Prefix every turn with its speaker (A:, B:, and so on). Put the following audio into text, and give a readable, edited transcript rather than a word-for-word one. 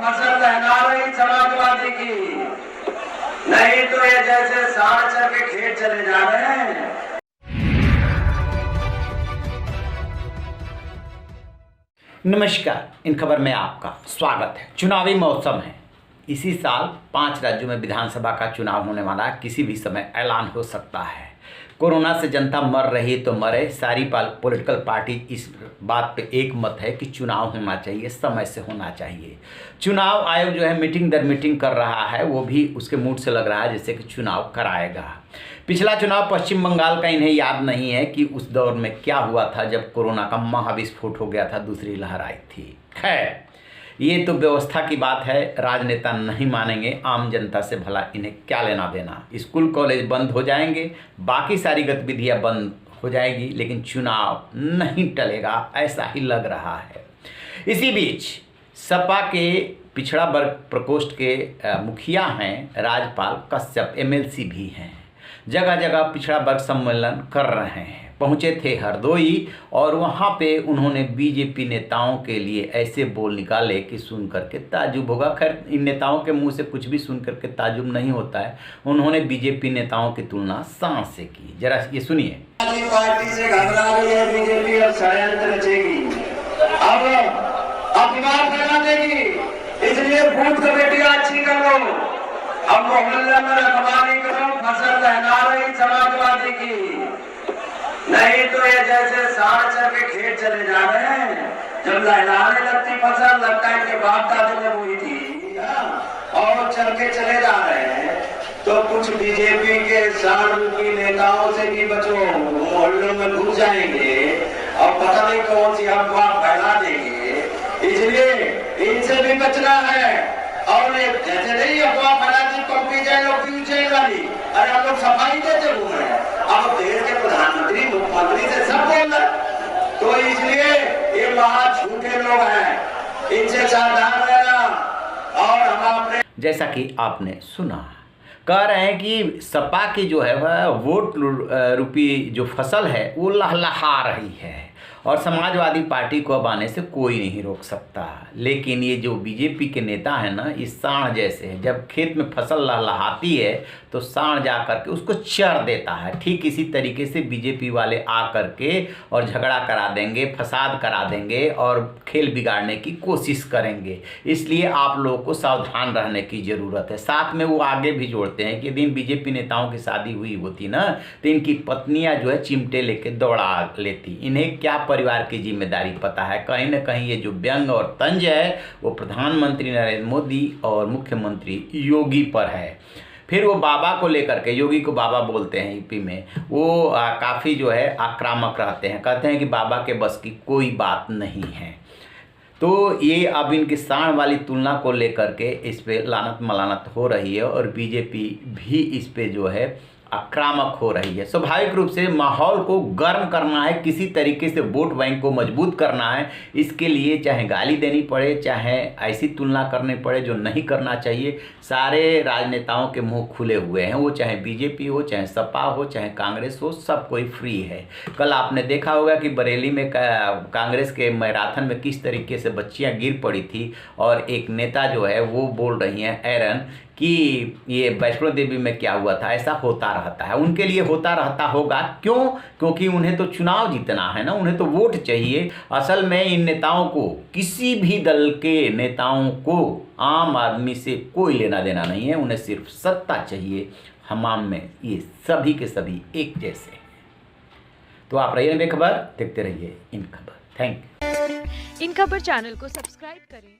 A: फसल लहरा रही समाजवादी की, नहीं तो ये जैसे सांड चल के खेत चले जा रहे हैं।
B: नमस्कार, इन खबर में आपका स्वागत है। चुनावी मौसम है। इसी साल 5 राज्यों में विधानसभा का चुनाव होने वाला है। किसी भी समय ऐलान हो सकता है। कोरोना से जनता मर रही तो मरे। सारी पॉलिटिकल पार्टी इस बात पे एक मत है कि चुनाव होना चाहिए, समय से होना चाहिए। चुनाव आयोग जो है मीटिंग दर मीटिंग कर रहा है, वो भी उसके मूड से लग रहा है जैसे कि चुनाव कराएगा। पिछला चुनाव पश्चिम बंगाल का इन्हें याद नहीं है कि उस दौर में क्या हुआ था जब कोरोना का महाविस्फोट हो गया था, दूसरी लहर आई थी। खैर, ये तो व्यवस्था की बात है, राजनेता नहीं मानेंगे। आम जनता से भला इन्हें क्या लेना देना। स्कूल कॉलेज बंद हो जाएंगे, बाकी सारी गतिविधियां बंद हो जाएगी, लेकिन चुनाव नहीं टलेगा, ऐसा ही लग रहा है। इसी बीच सपा के पिछड़ा वर्ग प्रकोष्ठ के मुखिया हैं राजपाल कश्यप, एमएलसी भी हैं। जगह जगह पिछड़ा वर्ग सम्मेलन कर रहे हैं। पहुंचे थे हरदोई और वहां पे उन्होंने बीजेपी नेताओं के लिए ऐसे बोल निकाले कि सुन करके ताजुब होगा। खैर, इन नेताओं के मुंह से कुछ भी सुन करके ताजुब नहीं होता है। उन्होंने बीजेपी नेताओं की तुलना सांड से की। जरा ये सुनिए।
A: पार्टी से घबरा गई है बीजेपी, अब षड्यंत्र रचेगी, अब अफवाह फैला देगी, इसलिए बूथ कमेटियां अच्छी कर लो। अब मोहल्ले में रखवाली करो, फसल लहरा रही समाजवादी की, नहीं तो ये जैसे सांड चल के खेत चले जा रहे हैं। जब लहराने लगती फसल, लगता है कि बाप दादू ने बोई थी, और चल के चले जा रहे हैं। तो कुछ बीजेपी के सांड रूपी नेताओं से भी बचो, मोहल्लों में घुस जाएंगे और पता नहीं कौन सी अफवाह फैला देंगे, इसलिए इनसे भी बचना है। और जैसे नहीं अफवाह फैलाती पंपी जाए लोग क्यों जाए वाली, अरे हम लोग सफाई देते घूम रहे हैं। अब देश के प्रधानमंत्री मुख्यमंत्री से सब बोल रहे, तो इसलिए ये महा झूठे लोग हैं, इनसे सावधान रहना। और हम अपने
B: जैसा कि आपने सुना, कह रहे हैं कि सपा की जो है वह वोट रूपी जो फसल है वो लहलहा रही है और समाजवादी पार्टी को अब आने से कोई नहीं रोक सकता। लेकिन ये जो बीजेपी के नेता हैं ना, इस सांड जैसे हैं। जब खेत में फसल लहलहाती है तो सांड जा करके उसको चर देता है। ठीक इसी तरीके से बीजेपी वाले आ करके और झगड़ा करा देंगे, फसाद करा देंगे और खेल बिगाड़ने की कोशिश करेंगे। इसलिए आप लोगों को सावधान रहने की ज़रूरत है। साथ में वो आगे भी जोड़ते हैं कि दिन बीजेपी नेताओं की शादी हुई होती ना, तो इनकी पत्नियां जो है चिमटे लेके दौड़ा लेती। इन्हें क्या परिवार की जिम्मेदारी पता है। कहीं ना कहीं ये जो व्यंग और तंज है वो प्रधानमंत्री नरेंद्र मोदी और मुख्यमंत्री योगी पर है। फिर वो बाबा को लेकर के, योगी को बाबा बोलते हैं यूपी में, वो काफ़ी जो है आक्रामक रहते हैं। कहते हैं कि बाबा के बस की कोई बात नहीं है। तो ये अब इनकी सांड वाली तुलना को लेकर के इस पे लानत मलानत हो रही है और बीजेपी भी इस पे जो है आक्रामक हो रही है। स्वाभाविक रूप से माहौल को गर्म करना है, किसी तरीके से वोट बैंक को मजबूत करना है। इसके लिए चाहे गाली देनी पड़े, चाहे ऐसी तुलना करनी पड़े जो नहीं करना चाहिए। सारे राजनेताओं के मुंह खुले हुए हैं, वो चाहे बीजेपी हो, चाहे सपा हो, चाहे कांग्रेस हो, सब कोई फ्री है। कल आपने देखा होगा कि बरेली में कांग्रेस के मैराथन में किस तरीके से बच्चियां गिर पड़ी थी और एक नेता जो है वो बोल रही हैं एरन कि ये वैष्णो देवी में क्या हुआ था। ऐसा होता रहता है, उनके लिए होता रहता होगा। क्यों? क्योंकि उन्हें तो चुनाव जीतना है ना, उन्हें तो वोट चाहिए। असल में इन नेताओं को, किसी भी दल के नेताओं को आम आदमी से कोई लेना देना नहीं है। उन्हें सिर्फ सत्ता चाहिए। हमाम में ये सभी के सभी एक जैसे हैं। तो आप रहिए बेखबर, देखते रहिए इन खबर। Thank you.
C: इन खबर चैनल को सब्सक्राइब करें।